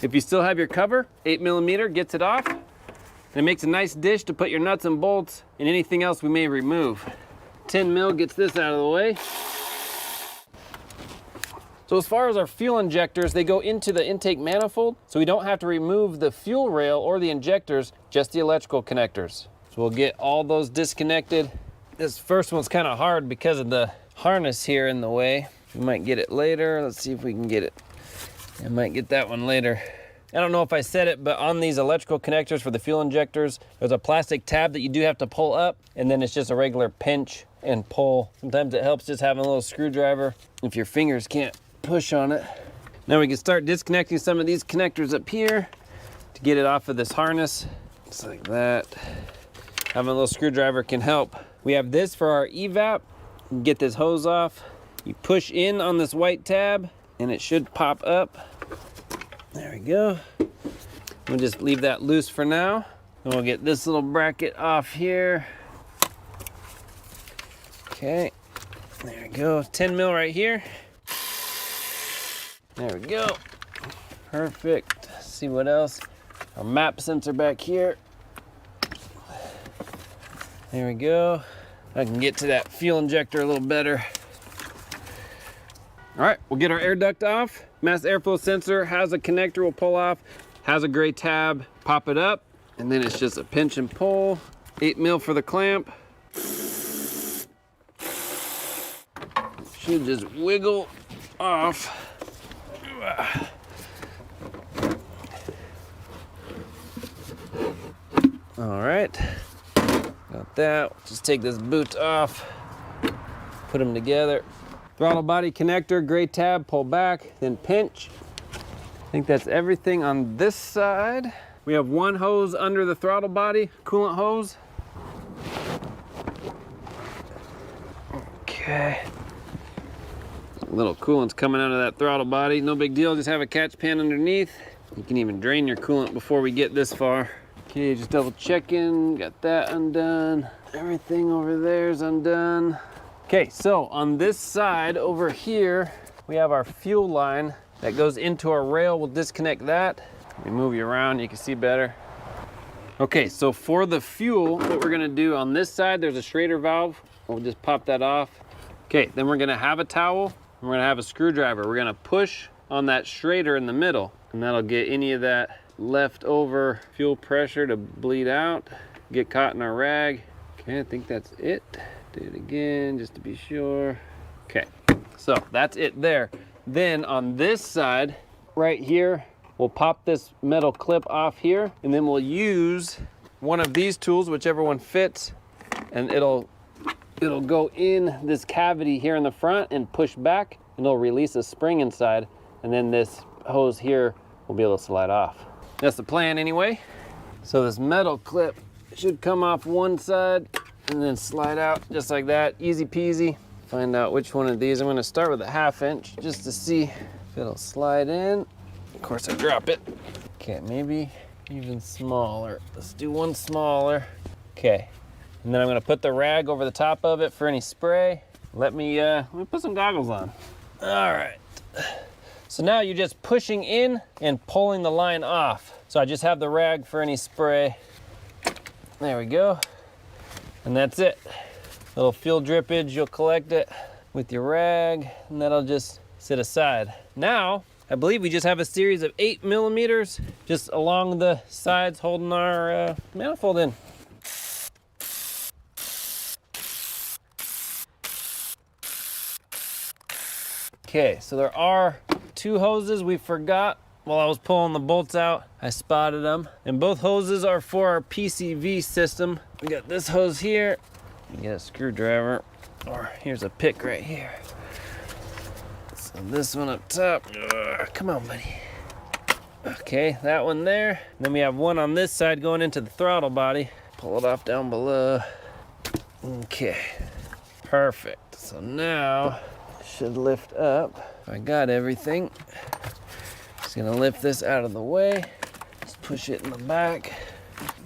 If you still have your cover, 8mm gets it off. And it makes a nice dish to put your nuts and bolts and anything else we may remove. 10mm gets this out of the way. So as far as our fuel injectors, they go into the intake manifold, so we don't have to remove the fuel rail or the injectors, just the electrical connectors. So we'll get all those disconnected. This first one's kind of hard because of the harness here in the way. We might get it later. Let's see if we can get it. I might get that one later. I don't know if I said it, but on these electrical connectors for the fuel injectors, there's a plastic tab that you do have to pull up, and then it's just a regular pinch and pull. Sometimes it helps just having a little screwdriver if your fingers can't push on it. Now we can start disconnecting some of these connectors up here to get it off of this harness. Just like that. Having a little screwdriver can help. We have this for our evap. Get this hose off. You push in on this white tab and it should pop up. There we go. We'll just leave that loose for now. And we'll get this little bracket off here. Okay, there we go. 10mm right here. There we go. Perfect. Let's see what else. Our map sensor back here. There we go. I can get to that fuel injector a little better. All right, we'll get our air duct off. Mass airflow sensor has a connector we'll pull off, has a gray tab, pop it up, and then it's just a pinch and pull. 8mm for the clamp. Should just wiggle off. All right, got that. Just take this boot off, put them together. Throttle body connector, gray tab, pull back, then pinch. I think that's everything on this side. We have one hose under the throttle body, coolant hose. Okay. Little coolant's coming out of that throttle body. No big deal, just have a catch pan underneath. You can even drain your coolant before we get this far. Okay, just double checking, got that undone. Everything over there is undone. Okay, so on this side over here, we have our fuel line that goes into our rail. We'll disconnect that. Let me move you around, you can see better. Okay, so for the fuel, what we're gonna do on this side, there's a Schrader valve. We'll just pop that off. Okay, then we're gonna have a towel, and we're gonna have a screwdriver. We're gonna push on that Schrader in the middle, and that'll get any of that leftover fuel pressure to bleed out, get caught in our rag. Okay, I think that's it. Do it again, just to be sure. Okay, so that's it there. Then on this side, right here, we'll pop this metal clip off here, and then we'll use one of these tools, whichever one fits, and it'll go in this cavity here in the front and push back, and it'll release a spring inside, and then this hose here will be able to slide off. That's the plan anyway. So this metal clip should come off one side and then slide out just like that, easy peasy. Find out which one of these. I'm gonna start with a 1/2 inch just to see if it'll slide in. Of course I drop it. Okay, maybe even smaller. Let's do one smaller. Okay, and then I'm gonna put the rag over the top of it for any spray. Let me put some goggles on. All right. So now you're just pushing in and pulling the line off. So I just have the rag for any spray. There we go. And that's it. Little fuel drippage, you'll collect it with your rag, and that'll just sit aside. Now, I believe we just have a series of 8mm just along the sides holding our manifold in. Okay, so there are 2 hoses we forgot while I was pulling the bolts out. I spotted them, and both hoses are for our PCV system. We got this hose here. You get a screwdriver, or here's a pick right here. So this one up top. Come on, buddy. Okay, that one there. Then we have one on this side going into the throttle body. Pull it off down below. Okay, perfect. So now it should lift up. I got everything. Just gonna lift this out of the way. Just push it in the back.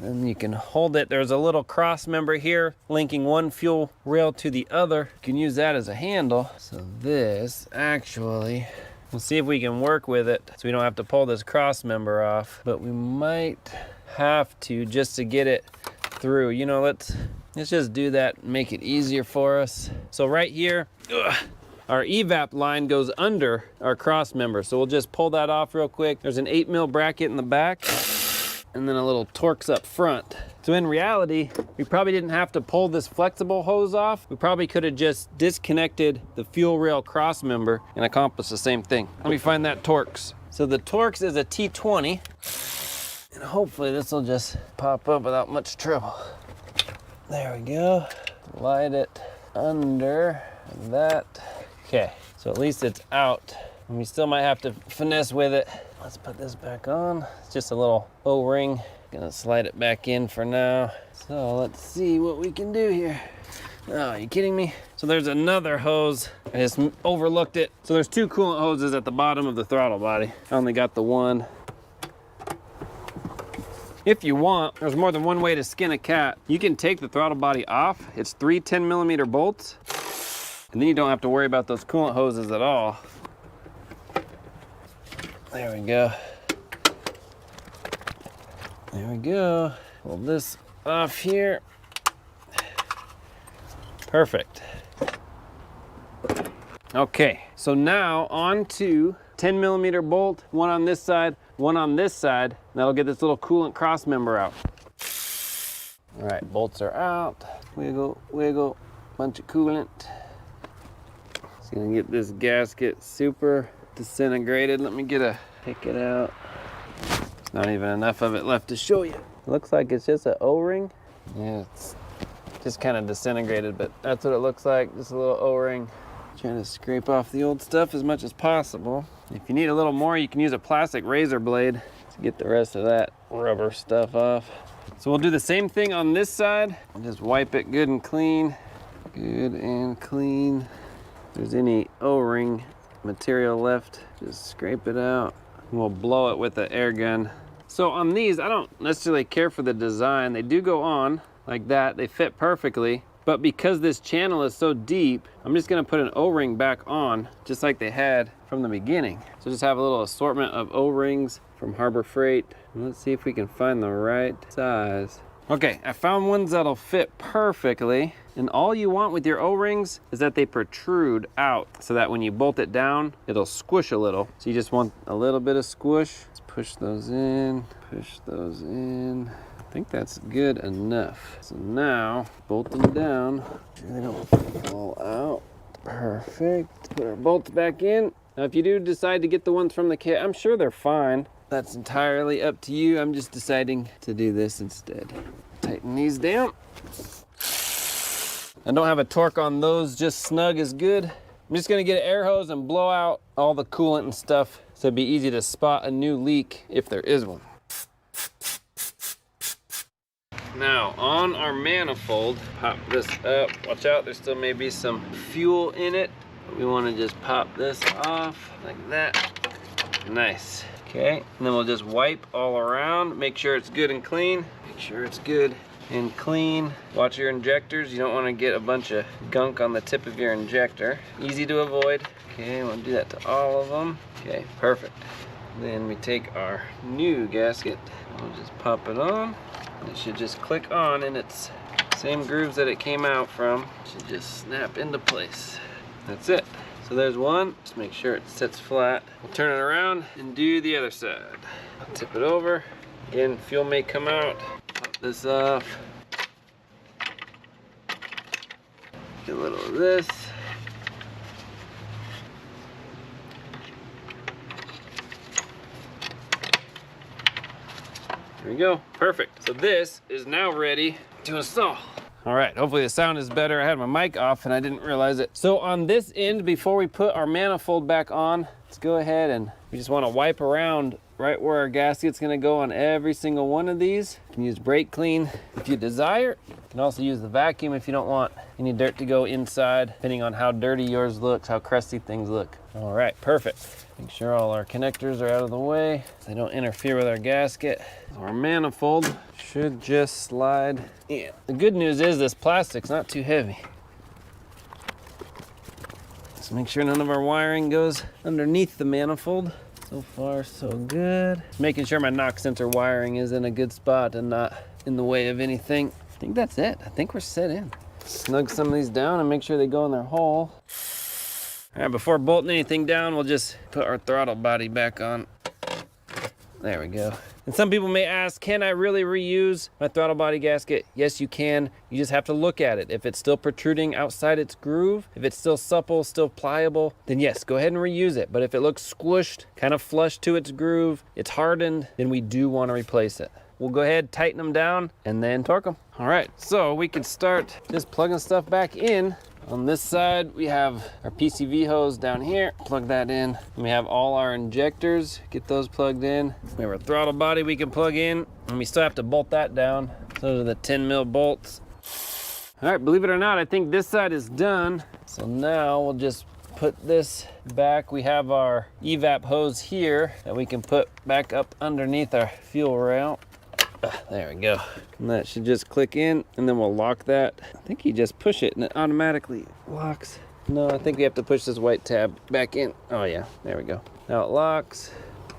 Then you can hold it. There's a little cross member here linking one fuel rail to the other. You can use that as a handle. So this actually We'll see if we can work with it so we don't have to pull this cross member off, but we might have to just to get it through. You know, let's just do that and make it easier for us. So right here, our evap line goes under our cross member. So we'll just pull that off real quick. There's an 8mm bracket in the back and then a little Torx up front. So in reality, we probably didn't have to pull this flexible hose off. We probably could have just disconnected the fuel rail cross member and accomplished the same thing. Let me find that Torx. So the Torx is a T20, and hopefully this will just pop up without much trouble. There we go. Slide it under that. Okay, so at least it's out. And we still might have to finesse with it. Let's put this back on. It's just a little O-ring. Gonna slide it back in for now. So let's see what we can do here. Oh, are you kidding me? So there's another hose. I just overlooked it. So there's 2 coolant hoses at the bottom of the throttle body. I only got the one. If you want, there's more than one way to skin a cat. You can take the throttle body off. It's 3 10mm bolts. And then you don't have to worry about those coolant hoses at all. There we go. There we go. Pull this off here. Perfect. Okay, so now on to 10mm bolt, one on this side, one on this side. That'll get this little coolant cross member out. All right, bolts are out. Wiggle, wiggle, bunch of coolant. Just gonna get this gasket super disintegrated. Let me pick it out. Not even enough of it left to show you. It looks like it's just an O-ring. Yeah, it's just kind of disintegrated, but that's what it looks like, just a little O-ring. Trying to scrape off the old stuff as much as possible. If you need a little more, you can use a plastic razor blade to get the rest of that rubber stuff off. So we'll do the same thing on this side. Just wipe it good and clean. Good and clean. If there's any O-ring material left, just scrape it out. And we'll blow it with the air gun. So on these, I don't necessarily care for the design. They do go on like that. They fit perfectly. But because this channel is so deep, I'm just gonna put an O-ring back on, just like they had from the beginning. So just have a little assortment of O-rings from Harbor Freight. And let's see if we can find the right size. Okay, I found ones that'll fit perfectly. And all you want with your O-rings is that they protrude out so that when you bolt it down, it'll squish a little. So you just want a little bit of squish. Let's push those in, push those in. I think that's good enough. So now, bolt them down. Make sure they don't fall out. Perfect. Put our bolts back in. Now if you do decide to get the ones from the kit, I'm sure they're fine. That's entirely up to you. I'm just deciding to do this instead. Tighten these down. I don't have a torque on those, just snug is good. I'm just gonna get an air hose and blow out all the coolant and stuff so it'd be easy to spot a new leak if there is one. Now on our manifold, pop this up. Watch out, there still may be some fuel in it. We wanna just pop this off like that. Nice. Okay, and then we'll just wipe all around. Make sure it's good and clean. Make sure it's good and clean. Watch your injectors. You don't want to get a bunch of gunk on the tip of your injector. Easy to avoid. Okay, we'll do that to all of them. Okay, perfect. Then we take our new gasket. We'll just pop it on. It should just click on in its same grooves that it came out from. It should just snap into place. That's it. So there's one. Just make sure it sits flat. We'll turn it around and do the other side. I'll tip it over. Again, fuel may come out. Pop this off. Get a little of this. There we go, perfect. So this is now ready to install. All right, hopefully the sound is better. I had my mic off and I didn't realize it. So on this end, before we put our manifold back on, let's go ahead and we just wanna wipe around right where our gasket's gonna go on every single one of these. You can use brake clean if you desire. You can also use the vacuum if you don't want any dirt to go inside, depending on how dirty yours looks, how crusty things look. All right, perfect. Make sure all our connectors are out of the way so they don't interfere with our gasket. Our manifold should just slide in. The good news is this plastic's not too heavy. Let's make sure none of our wiring goes underneath the manifold. So far, so good. Making sure my knock sensor wiring is in a good spot and not in the way of anything. I think that's it. I think we're set in. Snug some of these down and make sure they go in their hole. All right, before bolting anything down, we'll just put our throttle body back on. There we go. And some people may ask, can I really reuse my throttle body gasket? Yes, you can. You just have to look at it. If it's still protruding outside its groove, if it's still supple, still pliable, then yes, go ahead and reuse it. But if it looks squished, kind of flush to its groove, it's hardened, then we do want to replace it. We'll go ahead, tighten them down, and then torque them. All right, so we can start just plugging stuff back in. On this side, we have our PCV hose down here. Plug that in. And we have all our injectors. Get those plugged in. We have our throttle body we can plug in, and we still have to bolt that down. Those are the 10 mil bolts. All right, believe it or not, I think this side is done. So now we'll just put this back. We have our evap hose here that we can put back up underneath our fuel rail. There we go. And that should just click in, and then we'll lock that. I think you just push it and it automatically locks. No, I think we have to push this white tab back in. Oh yeah, there we go. Now it locks.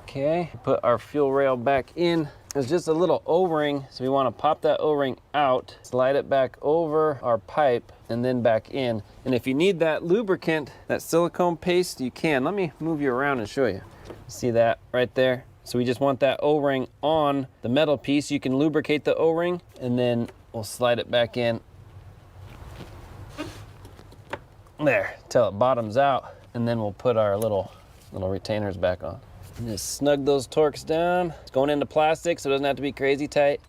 Okay, put our fuel rail back in. There's just a little O-ring, so we want to pop that O-ring out, slide it back over our pipe, and then back in. And if you need that lubricant, that silicone paste, you can. Let me move you around and show you. See that right there? So we just want that O-ring on the metal piece. You can lubricate the O-ring, and then we'll slide it back in. There, till it bottoms out, and then we'll put our little retainers back on. And just snug those Torx down. It's going into plastic, so it doesn't have to be crazy tight.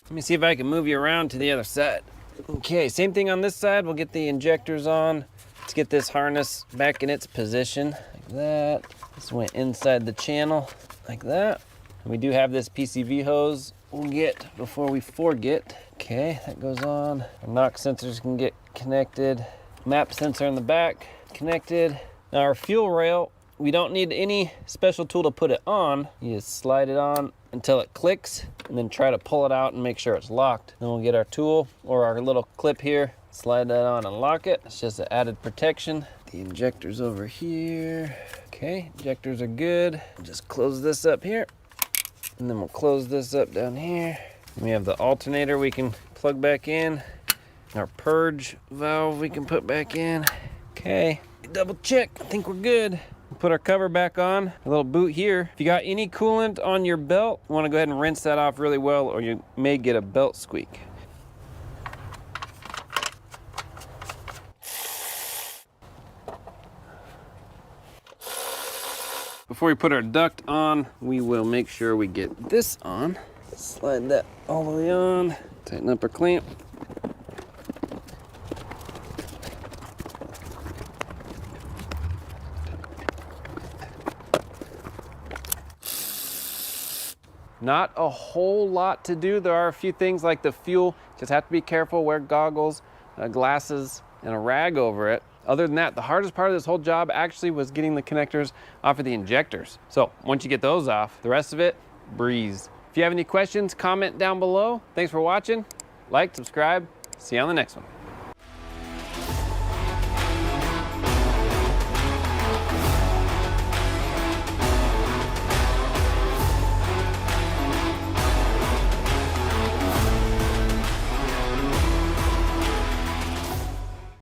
Let me see if I can move you around to the other side. Okay, same thing on this side. We'll get the injectors on. Let's get this harness back in its position, like that. This went inside the channel, like that. And we do have this PCV hose we'll get before we forget. Okay, that goes on. Our knock sensors can get connected. Map sensor in the back, connected. Now our fuel rail, we don't need any special tool to put it on. You just slide it on until it clicks, and then try to pull it out and make sure it's locked. Then we'll get our tool or our little clip here, slide that on and lock it. It's just an added protection. The injector's over here. Okay, injectors are good. We'll just close this up here, and then we'll close this up down here. We have the alternator we can plug back in. Our purge valve we can put back in. Okay, double check, I think we're good. Put our cover back on, a little boot here. If you got any coolant on your belt, you wanna go ahead and rinse that off really well, or you may get a belt squeak. Before we put our duct on, we will make sure we get this on. Slide that all the way on, tighten up our clamp. Not a whole lot to do. There are a few things like the fuel, just have to be careful, wear goggles, glasses, and a rag over it. Other than that, the hardest part of this whole job actually was getting the connectors off of the injectors. So once you get those off, the rest of it, breeze. If you have any questions, comment down below. Thanks for watching. Like, subscribe. See you on the next one.